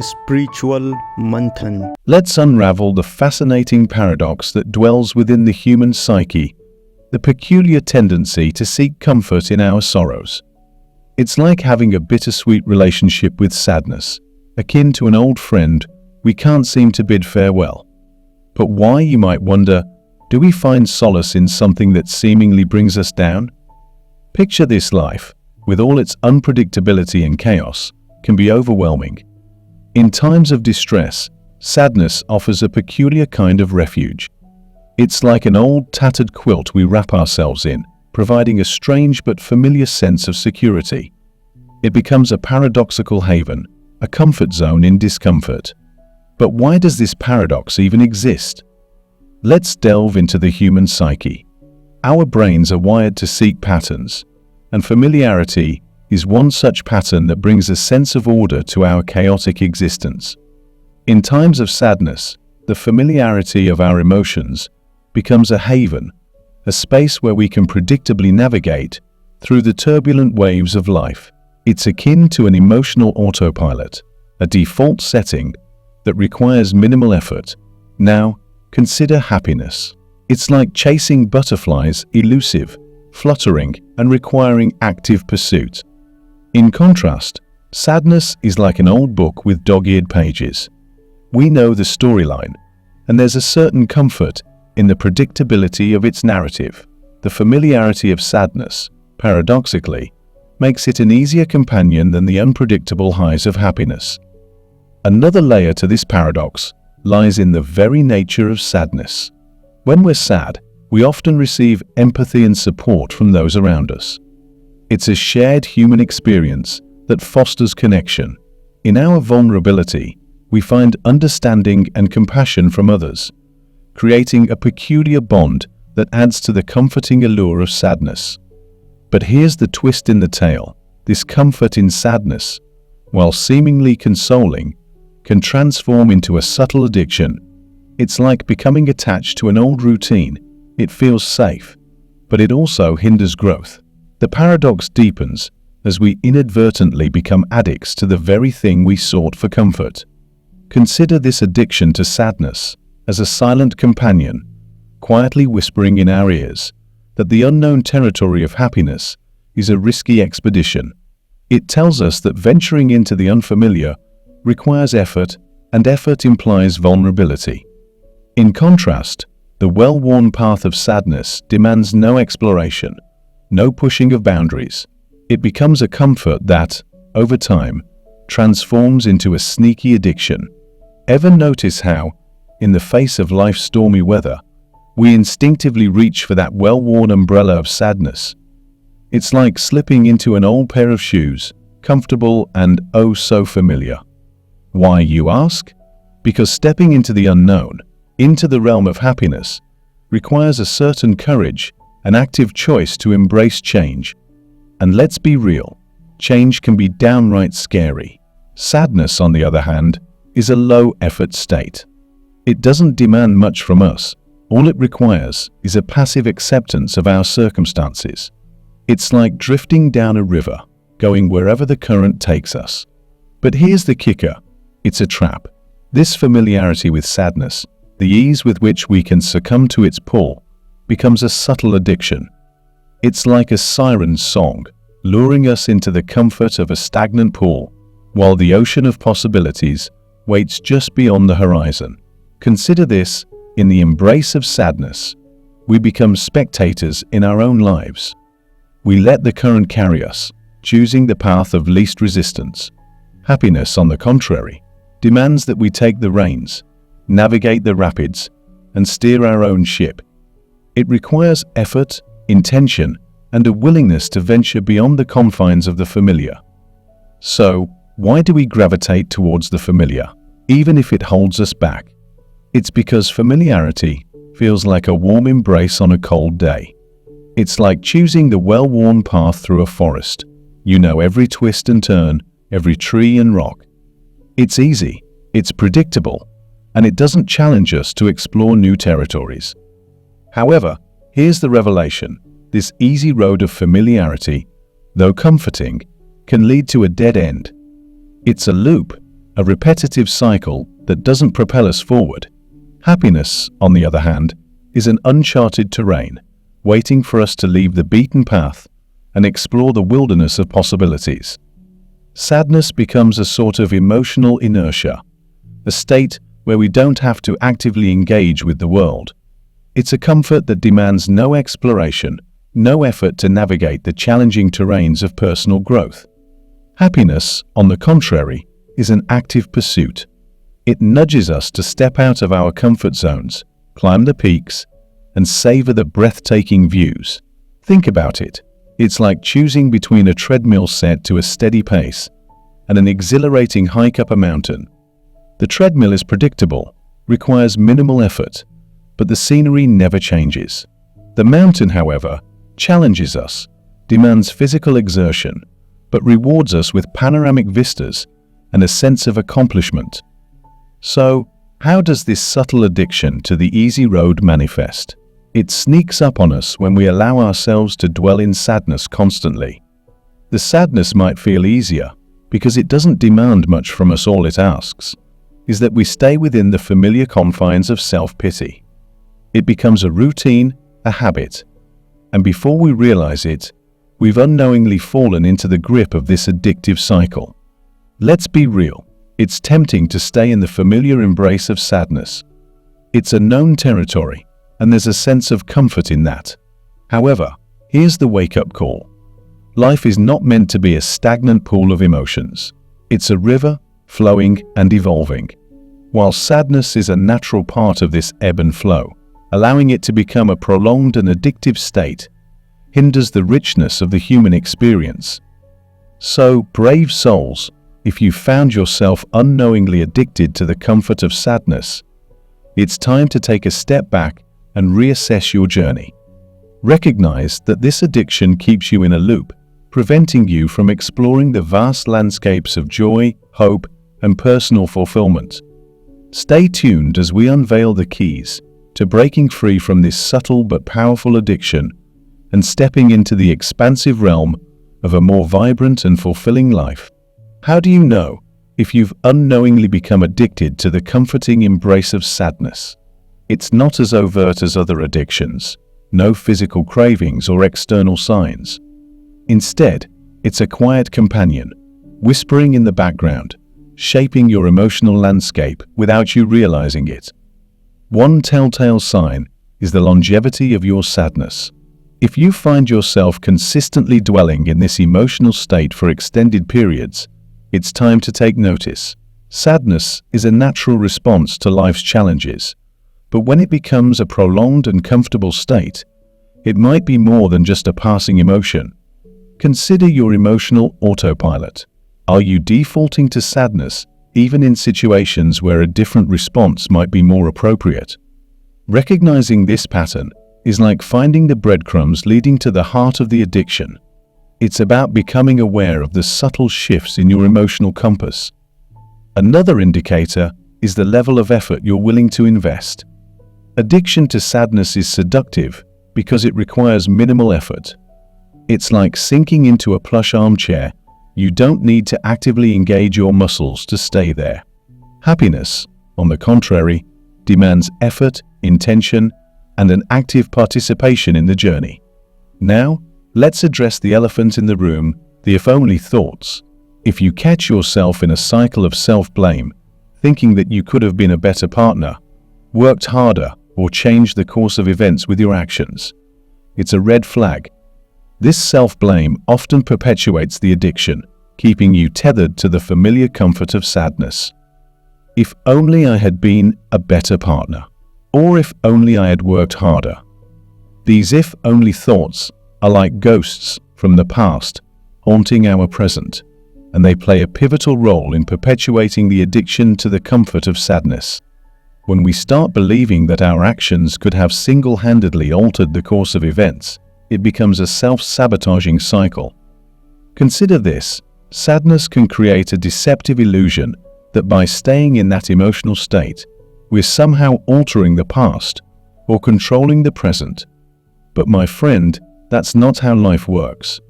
spiritual Manthan. Let's unravel the fascinating paradox that dwells within the human psyche, the peculiar tendency to seek comfort in our sorrows. It's like having a bittersweet relationship with sadness, akin to an old friend we can't seem to bid farewell. But why, you might wonder, do we find solace in something that seemingly brings us down? Picture this: life, with all its unpredictability and chaos, can be overwhelming. In times of distress, sadness offers a peculiar kind of refuge. It's like an old tattered quilt we wrap ourselves in, providing a strange but familiar sense of security. It becomes a paradoxical haven, a comfort zone in discomfort. But why does this paradox even exist? Let's delve into the human psyche. Our brains are wired to seek patterns, and familiarity is one such pattern that brings a sense of order to our chaotic existence. In times of sadness, the familiarity of our emotions becomes a haven, a space where we can predictably navigate through the turbulent waves of life. It's akin to an emotional autopilot, a default setting that requires minimal effort. Now, consider happiness. It's like chasing butterflies, elusive, fluttering, and requiring active pursuit. In contrast, sadness is like an old book with dog-eared pages. We know the storyline, and there's a certain comfort in the predictability of its narrative. The familiarity of sadness, paradoxically, makes it an easier companion than the unpredictable highs of happiness. Another layer to this paradox lies in the very nature of sadness. When we're sad, we often receive empathy and support from those around us. It's a shared human experience that fosters connection. In our vulnerability, we find understanding and compassion from others, creating a peculiar bond that adds to the comforting allure of sadness. But here's the twist in the tale: this comfort in sadness, while seemingly consoling, can transform into a subtle addiction. It's like becoming attached to an old routine. It feels safe, but it also hinders growth. The paradox deepens as we inadvertently become addicts to the very thing we sought for comfort. Consider this addiction to sadness as a silent companion, quietly whispering in our ears that the unknown territory of happiness is a risky expedition. It tells us that venturing into the unfamiliar requires effort, and effort implies vulnerability. In contrast, the well-worn path of sadness demands no exploration, no pushing of boundaries. It becomes a comfort that, over time, transforms into a sneaky addiction. Ever notice how, in the face of life's stormy weather, we instinctively reach for that well-worn umbrella of sadness? It's like slipping into an old pair of shoes, comfortable and oh so familiar. Why, you ask? Because stepping into the unknown, into the realm of happiness, requires a certain courage, an active choice to embrace change. And let's be real, change can be downright scary. Sadness, on the other hand, is a low-effort state. It doesn't demand much from us. All it requires is a passive acceptance of our circumstances. It's like drifting down a river, going wherever the current takes us. But here's the kicker: it's a trap. This familiarity with sadness, the ease with which we can succumb to its pull, becomes a subtle addiction. It's like a siren's song, luring us into the comfort of a stagnant pool, while the ocean of possibilities waits just beyond the horizon. Consider this: in the embrace of sadness, we become spectators in our own lives. We let the current carry us, choosing the path of least resistance. Happiness, on the contrary, demands that we take the reins, navigate the rapids, and steer our own ship. It requires effort, intention, and a willingness to venture beyond the confines of the familiar. So, why do we gravitate towards the familiar, even if it holds us back? It's because familiarity feels like a warm embrace on a cold day. It's like choosing the well-worn path through a forest. You know every twist and turn, every tree and rock. It's easy, it's predictable, and it doesn't challenge us to explore new territories. However, here's the revelation: this easy road of familiarity, though comforting, can lead to a dead end. It's a loop, a repetitive cycle that doesn't propel us forward. Happiness, on the other hand, is an uncharted terrain, waiting for us to leave the beaten path and explore the wilderness of possibilities. Sadness becomes a sort of emotional inertia, a state where we don't have to actively engage with the world. It's a comfort that demands no exploration, no effort to navigate the challenging terrains of personal growth. Happiness, on the contrary, is an active pursuit. It nudges us to step out of our comfort zones, climb the peaks, and savor the breathtaking views. Think about it. It's like choosing between a treadmill set to a steady pace and an exhilarating hike up a mountain. The treadmill is predictable, requires minimal effort, but the scenery never changes. The mountain, however, challenges us, demands physical exertion, but rewards us with panoramic vistas and a sense of accomplishment. So, how does this subtle addiction to the easy road manifest? It sneaks up on us when we allow ourselves to dwell in sadness constantly. The sadness might feel easier because it doesn't demand much from us. All it asks is that we stay within the familiar confines of self-pity. It becomes a routine, a habit, and before we realize it, we've unknowingly fallen into the grip of this addictive cycle. Let's be real, it's tempting to stay in the familiar embrace of sadness. It's a known territory, and there's a sense of comfort in that. However, here's the wake-up call. Life is not meant to be a stagnant pool of emotions. It's a river, flowing and evolving. While sadness is a natural part of this ebb and flow, allowing it to become a prolonged and addictive state hinders the richness of the human experience. So, brave souls, if you found yourself unknowingly addicted to the comfort of sadness, it's time to take a step back and reassess your journey. Recognize that this addiction keeps you in a loop, preventing you from exploring the vast landscapes of joy, hope, and personal fulfillment. Stay tuned as we unveil the keys to breaking free from this subtle but powerful addiction and stepping into the expansive realm of a more vibrant and fulfilling life. How do you know if you've unknowingly become addicted to the comforting embrace of sadness? It's not as overt as other addictions, no physical cravings or external signs. Instead, it's a quiet companion, whispering in the background, shaping your emotional landscape without you realizing it. One telltale sign is the longevity of your sadness. If you find yourself consistently dwelling in this emotional state for extended periods, it's time to take notice. Sadness is a natural response to life's challenges, but when it becomes a prolonged and comfortable state, it might be more than just a passing emotion. Consider your emotional autopilot. Are you defaulting to sadness even in situations where a different response might be more appropriate? Recognizing this pattern is like finding the breadcrumbs leading to the heart of the addiction. It's about becoming aware of the subtle shifts in your emotional compass. Another indicator is the level of effort you're willing to invest. Addiction to sadness is seductive because it requires minimal effort. It's like sinking into a plush armchair. You don't need to actively engage your muscles to stay there. Happiness, on the contrary, demands effort, intention, and an active participation in the journey. Now, let's address the elephant in the room, the if only thoughts. If you catch yourself in a cycle of self-blame, thinking that you could have been a better partner, worked harder, or changed the course of events with your actions, it's a red flag. This self-blame often perpetuates the addiction, keeping you tethered to the familiar comfort of sadness. If only I had been a better partner, or if only I had worked harder. These if-only thoughts are like ghosts from the past, haunting our present, and they play a pivotal role in perpetuating the addiction to the comfort of sadness. When we start believing that our actions could have single-handedly altered the course of events, it becomes a self-sabotaging cycle. Consider this: sadness can create a deceptive illusion that by staying in that emotional state, we're somehow altering the past or controlling the present. But my friend, that's not how life works.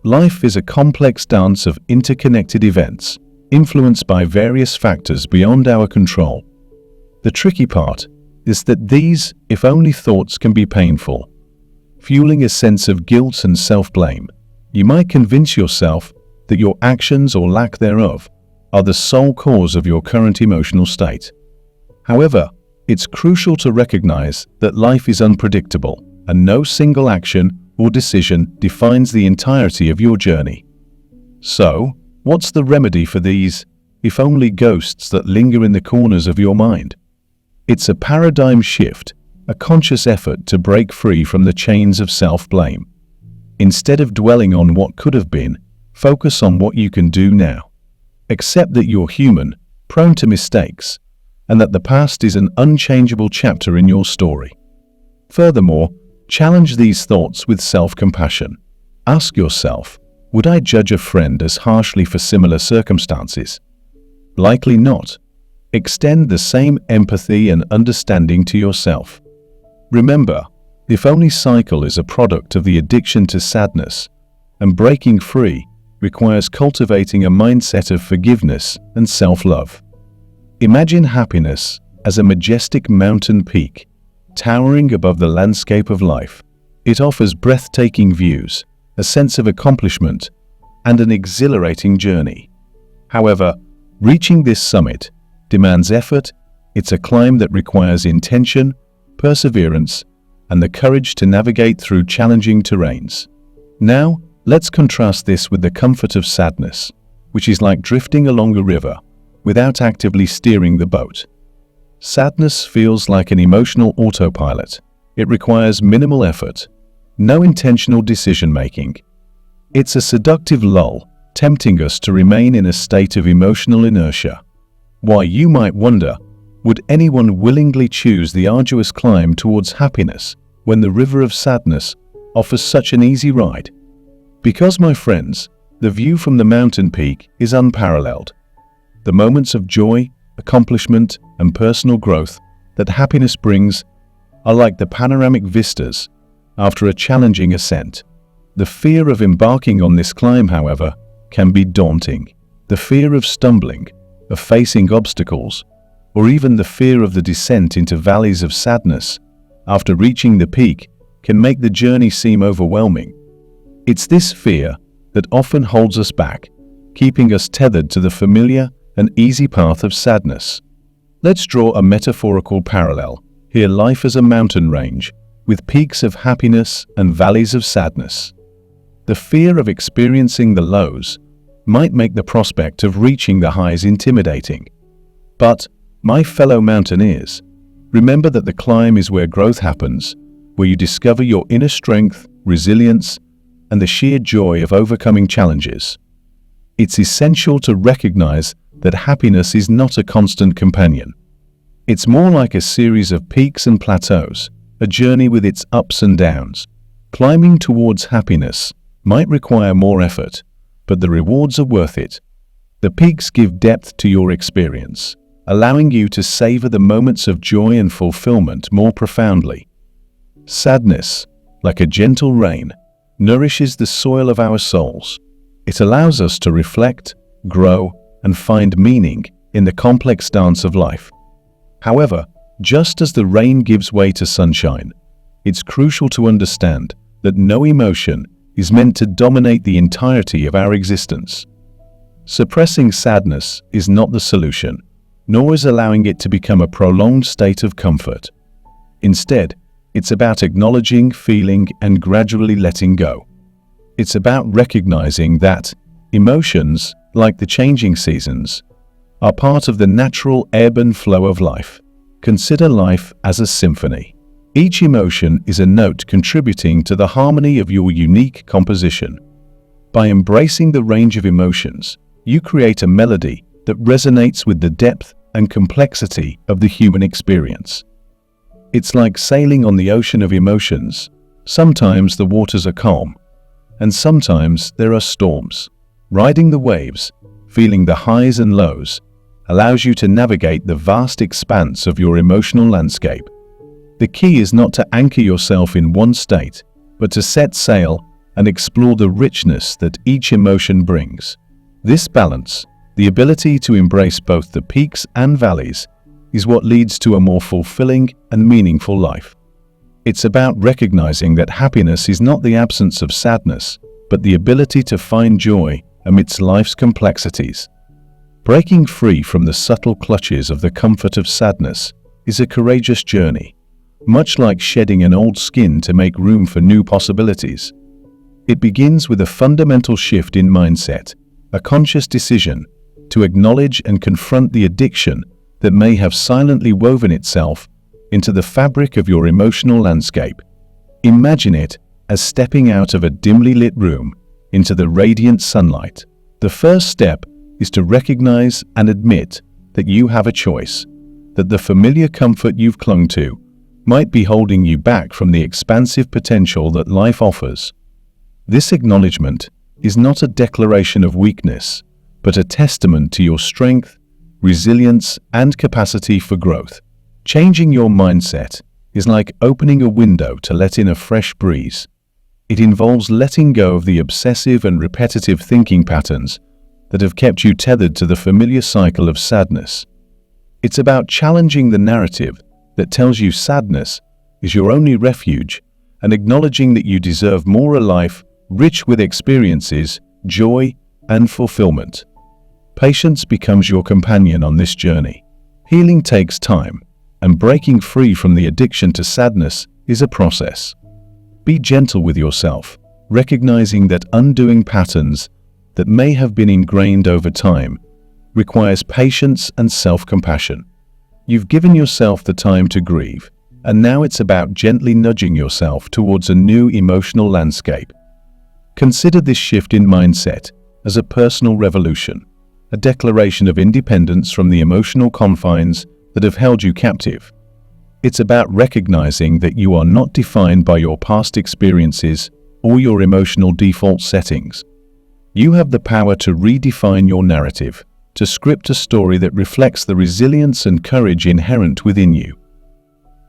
Life is a complex dance of interconnected events. influenced by various factors beyond our control. The tricky part is that these, if only thoughts, can be painful, fueling a sense of guilt and self-blame. You might convince yourself that your actions or lack thereof are the sole cause of your current emotional state. However, it's crucial to recognize that life is unpredictable, and no single action or decision defines the entirety of your journey. So, what's the remedy for these, if only ghosts that linger in the corners of your mind? It's a paradigm shift, a conscious effort to break free from the chains of self-blame. Instead of dwelling on what could have been, focus on what you can do now. Accept that you're human, prone to mistakes, and that the past is an unchangeable chapter in your story. Furthermore, challenge these thoughts with self-compassion. Ask yourself, would I judge a friend as harshly for similar circumstances? Likely not. Extend the same empathy and understanding to yourself. Remember, the If Only cycle is a product of the addiction to sadness, and breaking free requires cultivating a mindset of forgiveness and self-love. Imagine happiness as a majestic mountain peak, towering above the landscape of life. It offers breathtaking views, a sense of accomplishment, and an exhilarating journey. However, reaching this summit demands effort. It's a climb that requires intention, perseverance, and the courage to navigate through challenging terrains. Now, let's contrast this with the comfort of sadness, which is like drifting along a river without actively steering the boat. Sadness feels like an emotional autopilot. It requires minimal effort, no intentional decision-making. It's a seductive lull, tempting us to remain in a state of emotional inertia. Why, you might wonder, would anyone willingly choose the arduous climb towards happiness when the river of sadness offers such an easy ride? Because, my friends, the view from the mountain peak is unparalleled. The moments of joy, accomplishment, and personal growth that happiness brings are like the panoramic vistas after a challenging ascent. The fear of embarking on this climb, however, can be daunting. The fear of stumbling, of facing obstacles, or even the fear of the descent into valleys of sadness after reaching the peak can make the journey seem overwhelming. It's this fear that often holds us back, keeping us tethered to the familiar and easy path of sadness. Let's draw a metaphorical parallel. Here, life is a mountain range, with peaks of happiness and valleys of sadness. The fear of experiencing the lows might make the prospect of reaching the highs intimidating. But, my fellow mountaineers, remember that the climb is where growth happens, where you discover your inner strength, resilience, and the sheer joy of overcoming challenges. It's essential to recognize that happiness is not a constant companion. It's more like a series of peaks and plateaus, a journey with its ups and downs. Climbing towards happiness might require more effort, but the rewards are worth it. The peaks give depth to your experience, allowing you to savor the moments of joy and fulfillment more profoundly. Sadness, like a gentle rain, nourishes the soil of our souls. It allows us to reflect, grow, and find meaning in the complex dance of life. However, just as the rain gives way to sunshine, it's crucial to understand that no emotion is meant to dominate the entirety of our existence. Suppressing sadness is not the solution, nor is allowing it to become a prolonged state of comfort. Instead, it's about acknowledging, feeling, and gradually letting go. It's about recognizing that emotions, like the changing seasons, are part of the natural ebb and flow of life. Consider life as a symphony. Each emotion is a note contributing to the harmony of your unique composition. By embracing the range of emotions, you create a melody that resonates with the depth and complexity of the human experience. It's like sailing on the ocean of emotions. Sometimes the waters are calm, and sometimes there are storms. Riding the waves, feeling the highs and lows, allows you to navigate the vast expanse of your emotional landscape. The key is not to anchor yourself in one state, but to set sail and explore the richness that each emotion brings. This balance, The ability to embrace both the peaks and valleys is what leads to a more fulfilling and meaningful life. It's about recognizing that happiness is not the absence of sadness, but the ability to find joy amidst life's complexities. Breaking free from the subtle clutches of the comfort of sadness is a courageous journey, much like shedding an old skin to make room for new possibilities. It begins with a fundamental shift in mindset, a conscious decision to acknowledge and confront the addiction that may have silently woven itself into the fabric of your emotional landscape. Imagine it as stepping out of a dimly lit room into the radiant sunlight. The first step is to recognize and admit that you have a choice, that the familiar comfort you've clung to might be holding you back from the expansive potential that life offers. This acknowledgement is not a declaration of weakness, but a testament to your strength, resilience, and capacity for growth. Changing your mindset is like opening a window to let in a fresh breeze. It involves letting go of the obsessive and repetitive thinking patterns that have kept you tethered to the familiar cycle of sadness. It's about challenging the narrative that tells you sadness is your only refuge and acknowledging that you deserve more, a life rich with experiences, joy, and fulfillment. Patience becomes your companion on this journey. Healing takes time, and breaking free from the addiction to sadness is a process. Be gentle with yourself, recognizing that undoing patterns that may have been ingrained over time requires patience and self-compassion. You've given yourself the time to grieve, and now it's about gently nudging yourself towards a new emotional landscape. Consider this shift in mindset as a personal revolution, a declaration of independence from the emotional confines that have held you captive. It's about recognizing that you are not defined by your past experiences or your emotional default settings. You have the power to redefine your narrative, to script a story that reflects the resilience and courage inherent within you.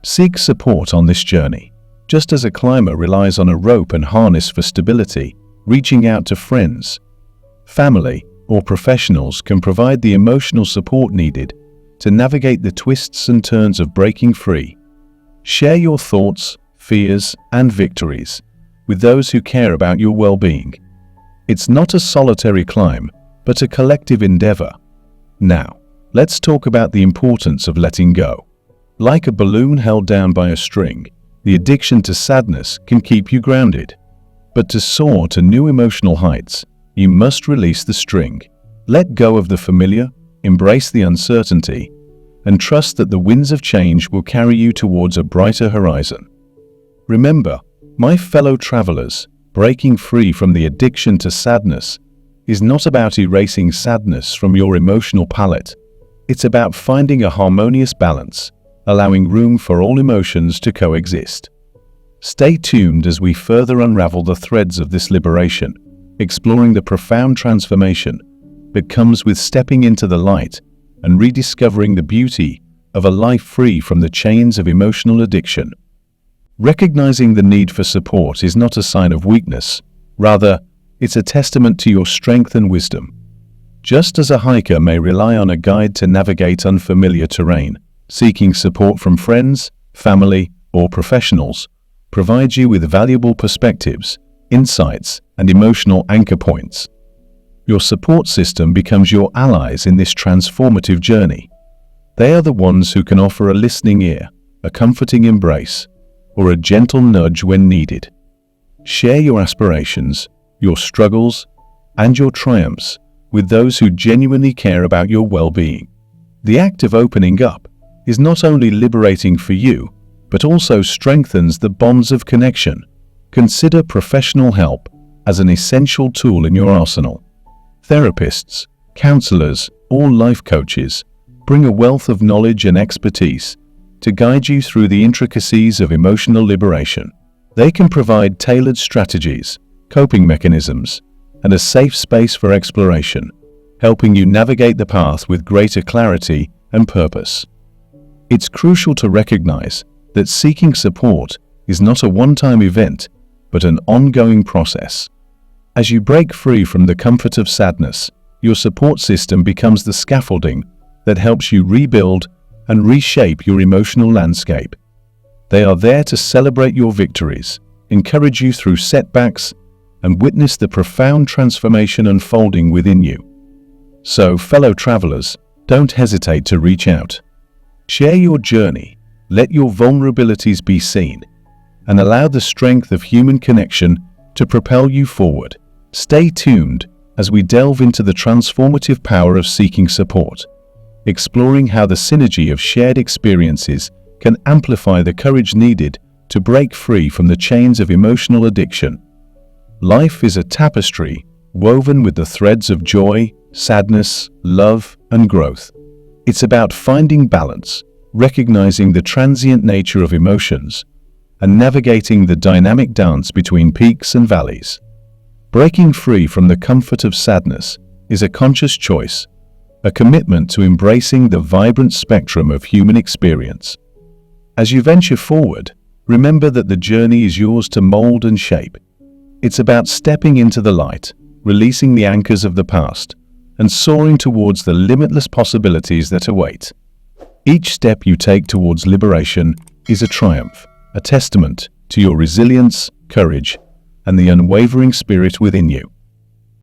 Seek support on this journey. Just as a climber relies on a rope and harness for stability, reaching out to friends, family, or professionals can provide the emotional support needed to navigate the twists and turns of breaking free. Share your thoughts, fears, and victories with those who care about your well-being. It's not a solitary climb, but a collective endeavor. Now, let's talk about the importance of letting go. Like a balloon held down by a string, the addiction to sadness can keep you grounded. But to soar to new emotional heights, you must release the string. Let go of the familiar, embrace the uncertainty, and trust that the winds of change will carry you towards a brighter horizon. Remember, my fellow travelers, breaking free from the addiction to sadness is not about erasing sadness from your emotional palette. It's about finding a harmonious balance, allowing room for all emotions to coexist. Stay tuned as we further unravel the threads of this liberation, exploring the profound transformation that comes with stepping into the light and rediscovering the beauty of a life free from the chains of emotional addiction. Recognizing the need for support is not a sign of weakness. Rather, it's a testament to your strength and wisdom. Just as a hiker may rely on a guide to navigate unfamiliar terrain, seeking support from friends, family, or professionals provides you with valuable perspectives, insights, and emotional anchor points. Your support system becomes your allies in this transformative journey. They are the ones who can offer a listening ear, a comforting embrace, or a gentle nudge when needed. Share your aspirations, your struggles, and your triumphs with those who genuinely care about your well-being. The act of opening up is not only liberating for you, but also strengthens the bonds of connection. Consider professional help as an essential tool in your arsenal. Therapists, counselors, or life coaches bring a wealth of knowledge and expertise to guide you through the intricacies of emotional liberation. They can provide tailored strategies, coping mechanisms, and a safe space for exploration, helping you navigate the path with greater clarity and purpose. It's crucial to recognize that seeking support is not a one-time event, but an ongoing process. As you break free from the comfort of sadness, your support system becomes the scaffolding that helps you rebuild and reshape your emotional landscape. They are there to celebrate your victories, encourage you through setbacks, and witness the profound transformation unfolding within you. So, fellow travelers, don't hesitate to reach out. Share your journey, let your vulnerabilities be seen, and allow the strength of human connection to propel you forward. Stay tuned as we delve into the transformative power of seeking support, exploring how the synergy of shared experiences can amplify the courage needed to break free from the chains of emotional addiction. Life is a tapestry woven with the threads of joy, sadness, love, and growth. It's about finding balance, recognizing the transient nature of emotions, and navigating the dynamic dance between peaks and valleys. Breaking free from the comfort of sadness is a conscious choice, a commitment to embracing the vibrant spectrum of human experience. As you venture forward, remember that the journey is yours to mold and shape. It's about stepping into the light, releasing the anchors of the past, and soaring towards the limitless possibilities that await. Each step you take towards liberation is a triumph, a testament to your resilience, courage, and the unwavering spirit within you.